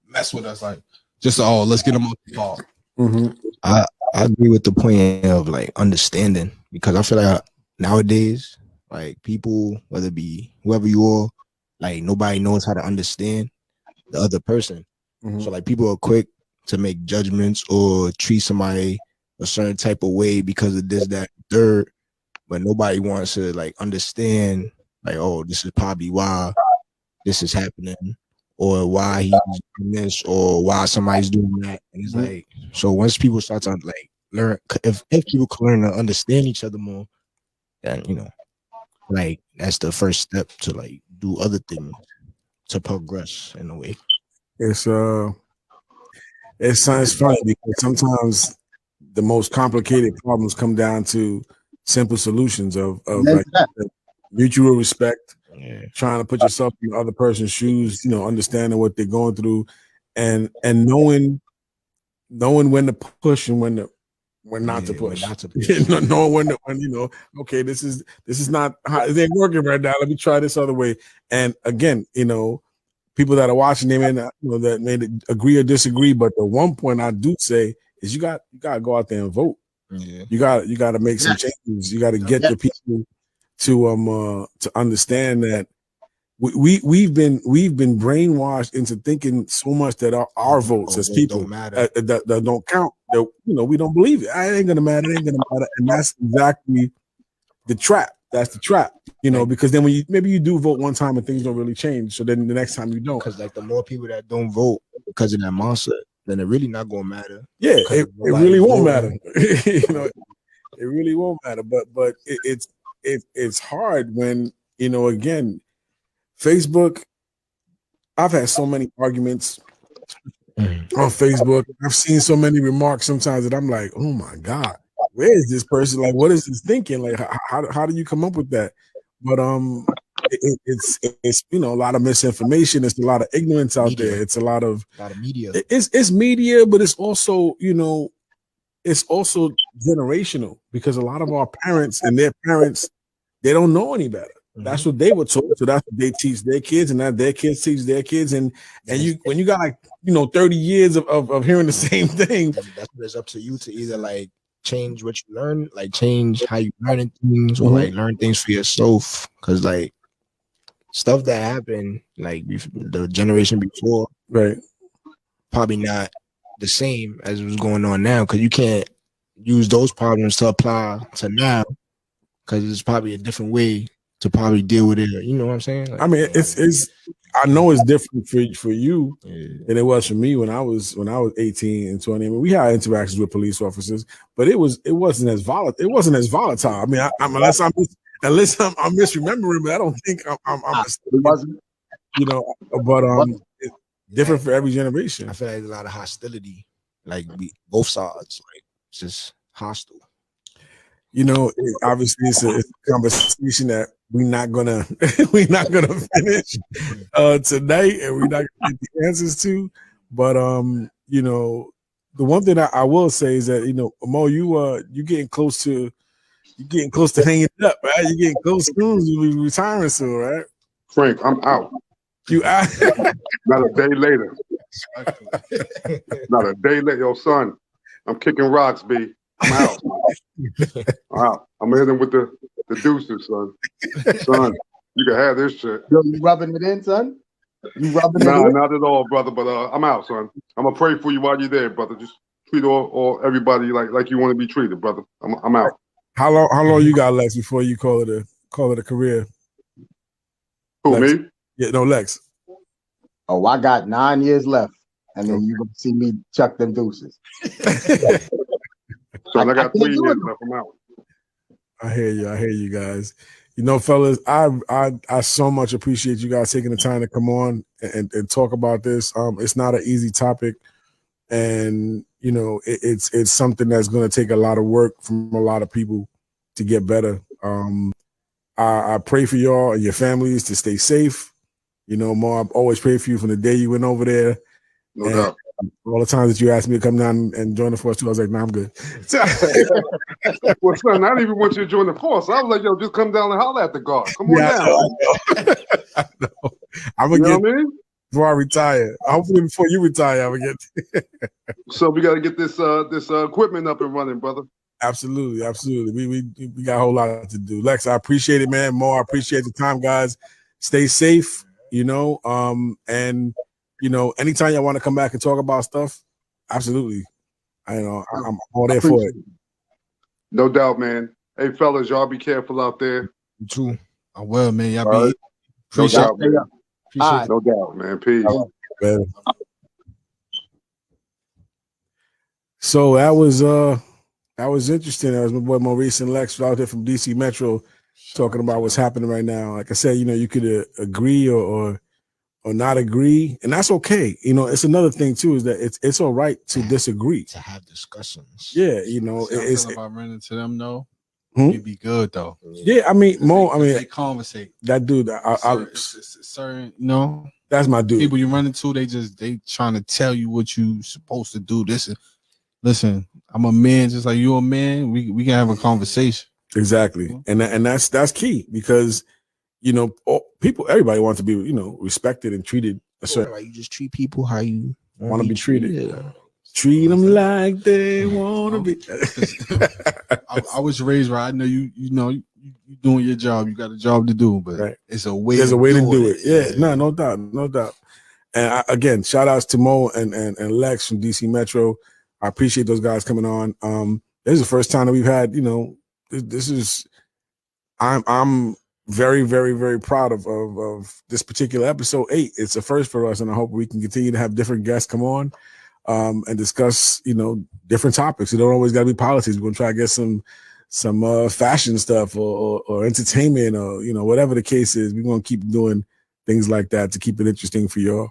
mess with us, like just let's get them off the park. I agree with the point of like understanding, because I feel like nowadays, like people, whether it be whoever you are, like nobody knows how to understand the other person. So like people are quick to make judgments or treat somebody a certain type of way because of this, that, third, but nobody wants to like understand like, oh, this is probably why this is happening, or why he's doing this, or why somebody's doing that. And it's like, so once people start to like learn, if people can learn to understand each other more, then like that's the first step to like do other things to progress in a way. It's funny because sometimes the most complicated problems come down to simple solutions of like mutual respect, trying to put yourself in the other person's shoes, understanding what they're going through, and knowing when to push and when not to push. Knowing when okay, this is not how it ain't working right now. Let me try this other way. And again, people that are watching, they may not, that may agree or disagree, but the one point I do say is you got to go out there and vote. You got to make some changes. You got to get the people to understand that we've been brainwashed into thinking so much that our votes as people don't matter, that don't count. That we don't believe it. It ain't gonna matter. It ain't gonna matter, and that's exactly the trap. That's the trap. Because then when maybe you do vote one time and things don't really change, so then the next time you don't. Because like the more people that don't vote because of that monster, then it really not gonna matter. Yeah, it really won't matter. It really won't matter. But it's hard when again, Facebook. I've had so many arguments on Facebook. I've seen so many remarks sometimes that I'm like, oh my God, where is this person? Like, what is this thinking? Like, how do you come up with that? But it's a lot of misinformation. It's a lot of ignorance out there. It's a lot of media. It's media, but it's also it's also generational, because a lot of our parents and their parents, they don't know any better. That's what they were taught, so that's what they teach their kids, and that their kids teach their kids. And you, when you got like 30 years of hearing the same thing, that's what it's up to you to either like change what you learn, like change how you learn things, or like learn things for yourself. Because like stuff that happened like the generation before, right, probably not the same as what's going on now, because you can't use those problems to apply to now, because it's probably a different way to probably deal with it. You know what I'm saying? Like, I mean, it's I know it's different for you than it was for me when I was 18 and 20. I mean, we had interactions with police officers, but it wasn't as volatile. It wasn't as volatile. I mean, unless I'm misremembering, but I don't think I'm but it's different for every generation. I feel like there's a lot of hostility, like both sides, like it's just hostile. Obviously it's a conversation that we're not gonna finish tonight, and we're not gonna get the answers to. But the one thing I will say is that Mo, you getting close to hanging it up, right? You're getting close soon. You'll be retiring soon, right? Frank, I'm out. You out? Not a day later. Not a day later. Yo, son, I'm kicking rocks, B. I'm out. I'm hitting with the deuces, son. Son, you can have this shit. Yo, you rubbing it in, son? You rubbing it Nah, in? not at all, brother. But I'm out, son. I'm gonna pray for you while you're there, brother. Just treat all everybody like you want to be treated, brother. I'm out. How long you got, Lex, before you call it a career? Who, Lex. me? Yeah, no, Lex. Oh, I got 9 years left, and then you're gonna see me chuck them deuces. Son, I got can't 3 do years it. left. I'm out. I hear you guys. You know, fellas, I so much appreciate you guys taking the time to come on and talk about this. It's not an easy topic, and you know, it's something that's going to take a lot of work from a lot of people to get better. I pray for y'all and your families to stay safe. You know, Mo, I've always prayed for you from the day you went over there. No doubt. All the times that you asked me to come down and join the force too, I was like, "Nah, I'm good." Well, son, I didn't even want you to join the force. I was like, yo, just come down and holler at the guard. Come on down. I know. I'm gonna get what I mean? before I retire. Hopefully, before you retire, I'm gonna get. So we got to get this equipment up and running, brother. Absolutely. We got a whole lot to do. Lex, I appreciate it, man. Mo, I appreciate the time, guys. Stay safe. You know, and you know, anytime y'all want to come back and talk about stuff, absolutely. I'm all there for it. No doubt, man. Hey, fellas, y'all be careful out there. You too. I will, man. Y'all All be right. appreciate No doubt, man. Appreciate No doubt, man. Peace. Man. So that was interesting. That was my boy Maurice and Lex out there from DC Metro talking about what's happening right now. Like I said, you know, you could agree or not agree, and that's okay. You know, it's another thing too is that it's all right to disagree, to have discussions. Yeah, you know, it's about running to them though. Hmm? It'd be good though. Yeah, I mean, Mo. I mean, they conversate. That dude, certain, you know, that's my dude. People you run into, they trying to tell you what you supposed to do. Listen, I'm a man, just like you're a man. We can have a conversation. Exactly, and that's key because you know everybody wants to be respected and treated a certain. Like you just treat people how you want to be treated. Treat them like they want to be. I was raised right. I know you doing your job. You got a job to do, but right. It's a way. There's a way to do it. Yeah, no doubt. And again, shout outs to Mo and Lex from DC Metro. I appreciate those guys coming on. This is the first time that we've had. This is. I'm very, very, very proud of this particular episode 8. It's a first for us, and I hope we can continue to have different guests come on and discuss, different topics. It don't always got to be politics. We're gonna try to get some fashion stuff or entertainment or whatever the case is. We're gonna keep doing things like that to keep it interesting for y'all.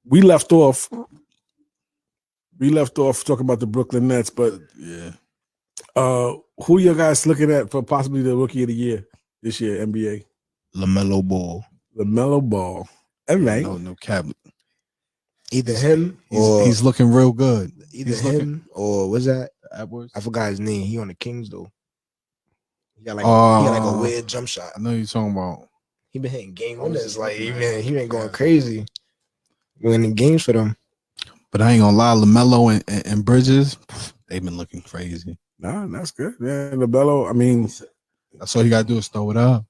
We left off talking about the Brooklyn Nets, but yeah. Who you guys looking at for possibly the rookie of the year this year, NBA? LaMelo Ball. LaMelo Ball. All right. No cabinet. Either him or he's looking real good. Either him or what's that? Edwards. I forgot his name. He on the Kings though. He got like a weird jump shot. I know you're talking about. He been hitting game winners. Like he been going crazy. Winning games for them. But I ain't gonna lie, LaMelo and Bridges, they've been looking crazy. Nah, that's good. Yeah, LaMelo, I mean, that's all you gotta do is throw it up.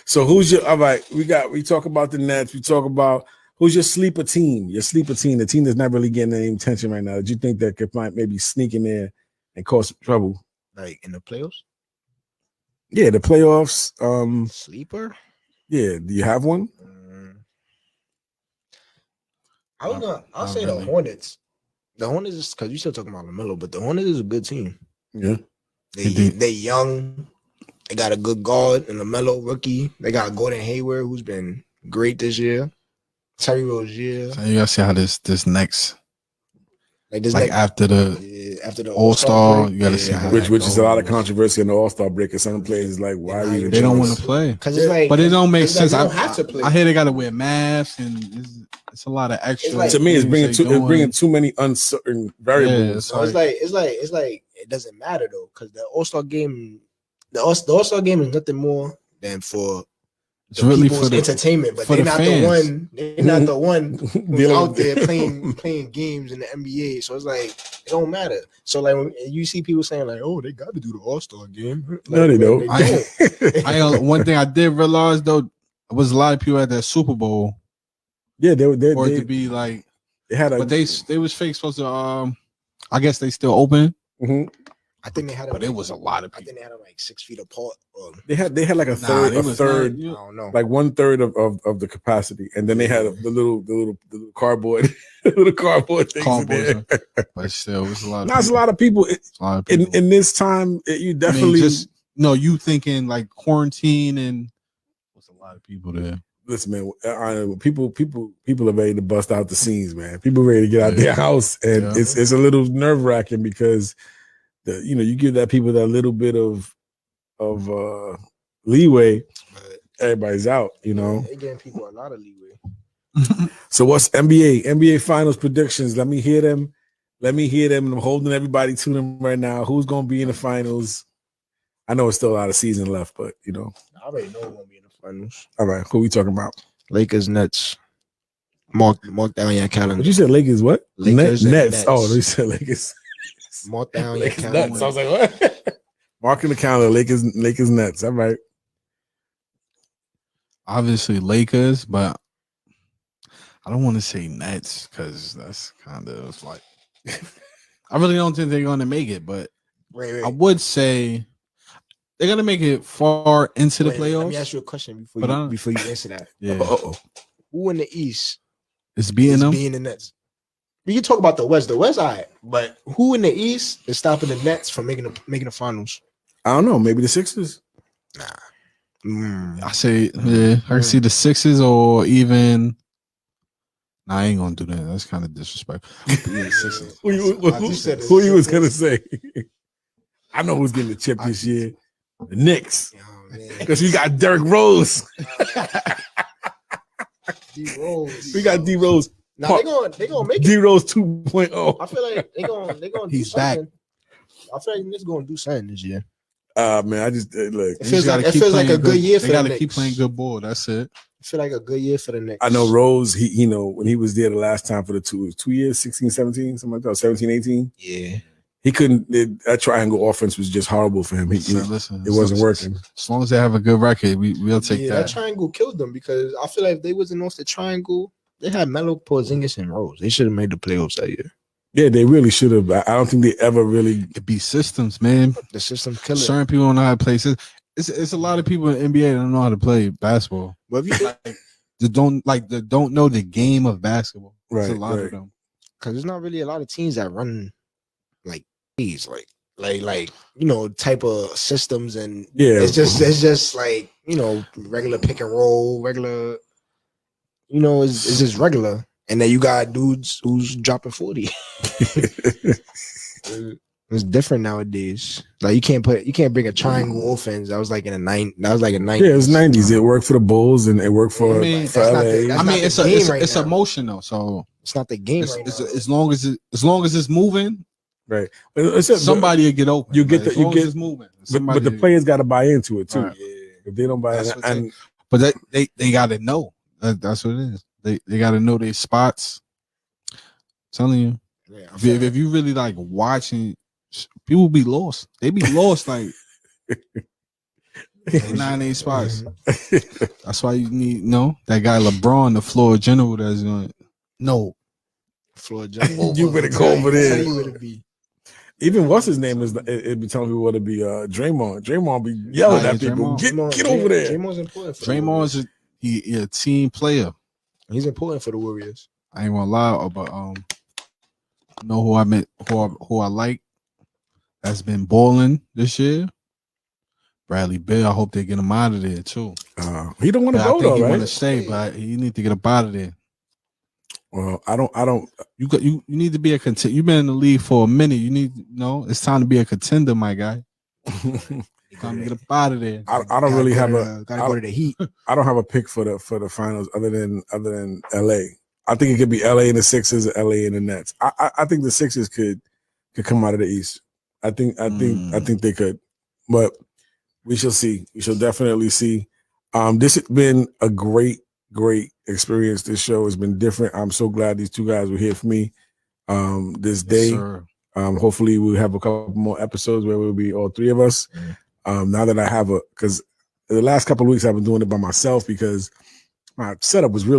So who's your all right? We talk about the Nets, we talk about who's your sleeper team, the team that's not really getting any attention right now. Did you think that could maybe sneak in there and cause some trouble? Like in the playoffs? Yeah, the playoffs. Sleeper? Yeah, do you have one? I'll say the Hornets. The Hornets is because you still talking about LaMelo, but the Hornets is a good team. Yeah. They young. They got a good guard and LaMelo rookie. They got Gordon Hayward, who's been great this year. Terry Rozier. So you gotta see how this next after the All-Star break, you gotta see which is a lot of controversy in the All-Star break. And some players like, why are you? They don't want to play because it's like, but it don't make sense. They don't have to play. I hear they gotta wear masks and it's a lot of extra. To me, it's bringing too many uncertain variables. Yeah, it's like it doesn't matter though, because the All-Star game is nothing more than for It's really people's for the entertainment, but for they're the not fans. the one. They're not the one who's Dealing out with there it. playing games in the NBA. So it's like it don't matter. So like when you see people saying like, "Oh, they got to do the All-Star game," like, No, they don't. One thing I did realize though was a lot of people at that Super Bowl Yeah, they for it to be like, they had a. but they was fake supposed to. I guess they still open, Mhm. I think they had. but it was a lot of I people. think they had them like 6 feet apart. They had like a third, they a was third, not- I you- don't know. like 1/3 of the capacity, and then they had the little cardboard, the little cardboard things in there. But still, it was a lot. Of That's a people. lot of people. It's a lot of people. In this time, you I definitely mean, just no. You thinking like quarantine and there's a lot of people there. listen, man. People are ready to bust out the scenes, man. People ready to get out their house, and Yeah. it's a little nerve wracking because you give that people that little bit of leeway, But everybody's out. they're giving people a lot of leeway. So what's NBA Finals predictions? Let me hear them. I'm holding everybody to them right now. Who's gonna be in the finals? I know it's still a lot of season left, but I already know who's gonna be in the finals. all right, who we talking about? Lakers, Nets. Mark down your calendar. What you said? Lakers? What? Lakers and Nets. Nets. Oh, you said Lakers. Mark down your Lakers calendar. Nets. I was like, what? Marking the calendar. Lakers Nets. All right. Obviously Lakers, but I don't want to say Nets because that's kind of like I really don't think they're going to make it, but Wait. I would say they're going to make it far into the Wait, playoffs. Let me ask you a question But before you answer that. Yeah, Uh-oh. Who in the East it's beating is them. being the Nets? We can talk about the West. The West, all right, but who in the East is stopping the Nets from making the finals? I don't know. Maybe the Sixers. I say, yeah, I can see the Sixers or even. Nah, I ain't gonna do that. That's kind of disrespectful. Yeah, the Sixers. Who You said you the was gonna Sixers. say? I know who's getting the chip this year. The Knicks, Oh, man. because we got Derrick Rose. D Rose. We got D Rose. Now they gonna make it. D Rose 2.0. I feel like they gonna He's do back. something. I feel like Knicks gonna do something this year. Man, I just look. It feels like a good year for They the gotta Knicks. keep playing good ball. That's it. I feel like a good year for the Knicks. I know Rose. He, when he was there the last time for the 2 years, 16, 17, something like that, 17, 18. Yeah. He couldn't. That triangle offense was just horrible for him. Listen, It wasn't working. As long as they have a good record, we'll take Yeah, that triangle killed them because I feel like if they wasn't off the triangle, they had Melo, Porzingis, and Rose. They should have made the playoffs that year. Yeah, they really should have. I don't think they ever really. It be systems, man. The system killer. Certain people don't know how to play. It's a lot of people in the NBA that don't know how to play basketball. But if you They don't know the game of basketball. There's Right, a lot right. of them. because there's not really a lot of teams that run like these, like type of systems, and Yeah, it's just like regular pick and roll, regular, it's just regular, and then you got dudes who's dropping 40. It's different nowadays. Like you can't bring a triangle offense. That was like in the 90s. That was like in 90s. Yeah, it was 90s. It worked for the Bulls and it worked for, I mean, for that's LA. not the- that's I mean, not it's the game right it's now. emotion though. So It's not the game it's, right it's, now. as long as it's moving, Right. It's somebody will get open. you get Like, the- as you long get- as it's moving. but Somebody, the players got to buy into it too. Right. If they don't buy That's it, what and but they got to know. That's what it is. They got to know their spots. I'm telling you, Yeah, if you really like watching, people be lost. They be lost like 9-8 spots. That's why you need that guy LeBron, the floor general. That's going floor general. You better go over there. Tell you where to be. even what's his name is it be telling people what to be Draymond. Draymond be yelling Nah, at people. Draymond. Get over there. Draymond's important. For the Warriors. Draymond's he a team player. He's important for the Warriors. I ain't gonna lie, but who I met, who I like, that's been balling this year. Bradley Beal. I hope they get him out of there too. He don't want to I go think he though, want to right? stay, but he need to get up out of there. Well, I don't. You need to be a contender. You've been in the league for a minute. You need it's time to be a contender, my guy. Time to get up out of there. I don't really have a. gotta go to the Heat. I don't have a pick for the finals other than LA. I think it could be LA and the Sixers, or LA and the Nets. I think the Sixers could come out of the East. I think they could, but we shall see. We shall definitely see. This has been a great experience. This show has been different. I'm so glad these two guys were here for me this day. Yes, Hopefully we'll have a couple more episodes where we'll be all three of us. Now that I have because the last couple of weeks I've been doing it by myself because my setup was really